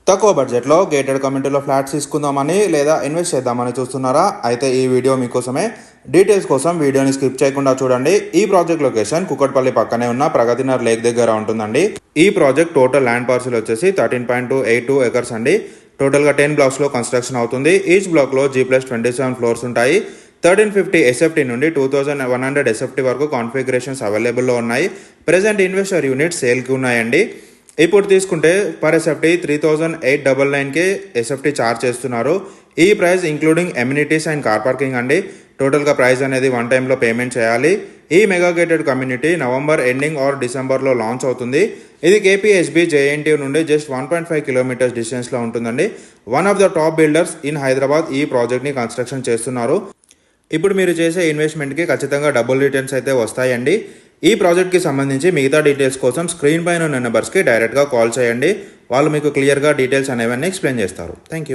తక్కువ బడ్జెట్లో గేటెడ్ కమ్యూనిటీలో ఫ్లాట్స్ తీసుకుందామని లేదా ఇన్వెస్ట్ చేద్దామని చూస్తున్నారా? అయితే ఈ వీడియో మీకోసమే. డీటెయిల్స్ కోసం వీడియోని స్కిప్ చేయకుండా చూడండి. ఈ ప్రాజెక్ట్ లొకేషన్ కుకట్పల్లి పక్కనే ఉన్న ప్రగతినగర్ లేక్ దగ్గర ఉంటుందండి. ఈ ప్రాజెక్ట్ టోటల్ ల్యాండ్ పార్సల్ వచ్చేసి 13.282 ఎకర్స్ అండి. టోటల్గా 10 బ్లాక్స్లో కన్స్ట్రక్షన్ అవుతుంది. ఈచ్ బ్లాక్లో G+27 ఫ్లోర్స్ ఉంటాయి. 1350 SFT నుండి 2100 SFT వరకు కాన్ఫిగరేషన్స్ అవైలబుల్లో ఉన్నాయి. ప్రెజెంట్ ఇన్వెస్టర్ యూనిట్ సేల్కి ఉన్నాయండి. ఇప్పుడు తీసుకుంటే పర్ ఎస్ఎఫ్టీ 3899కే ఎస్ఎఫ్టీ ఛార్జ్ చేస్తున్నారు. ఈ price including amenities and car parking అండి. టోటల్గా ప్రైస్ అనేది వన్ టైంలో పేమెంట్ చేయాలి. ఈ mega gated community November ending or డిసెంబర్లో లాంచ్ అవుతుంది. ఇది KPHB JNT నుండి జస్ట్ 1.5 కిలోమీటర్స్ డిస్టెన్స్లో ఉంటుందండి. One of the top builders in Hyderabad ఈ ప్రాజెక్ట్ని కన్స్ట్రక్షన్ చేస్తున్నారు. ఇప్పుడు మీరు చేసే ఇన్వెస్ట్మెంట్కి ఖచ్చితంగా డబుల్ రిటర్న్స్ అయితే వస్తాయండి. ఈ ప్రాజెక్ట్కి సంబంధించి మిగతా డీటెయిల్స్ కోసం స్క్రీన్ పైన ఉన్న నెంబర్స్కి డైరెక్ట్గా కాల్ చేయండి. వాళ్ళు మీకు క్లియర్గా డీటెయిల్స్ అనేవన్నీ ఎక్స్ప్లెయిన్ చేస్తారు. Thank you.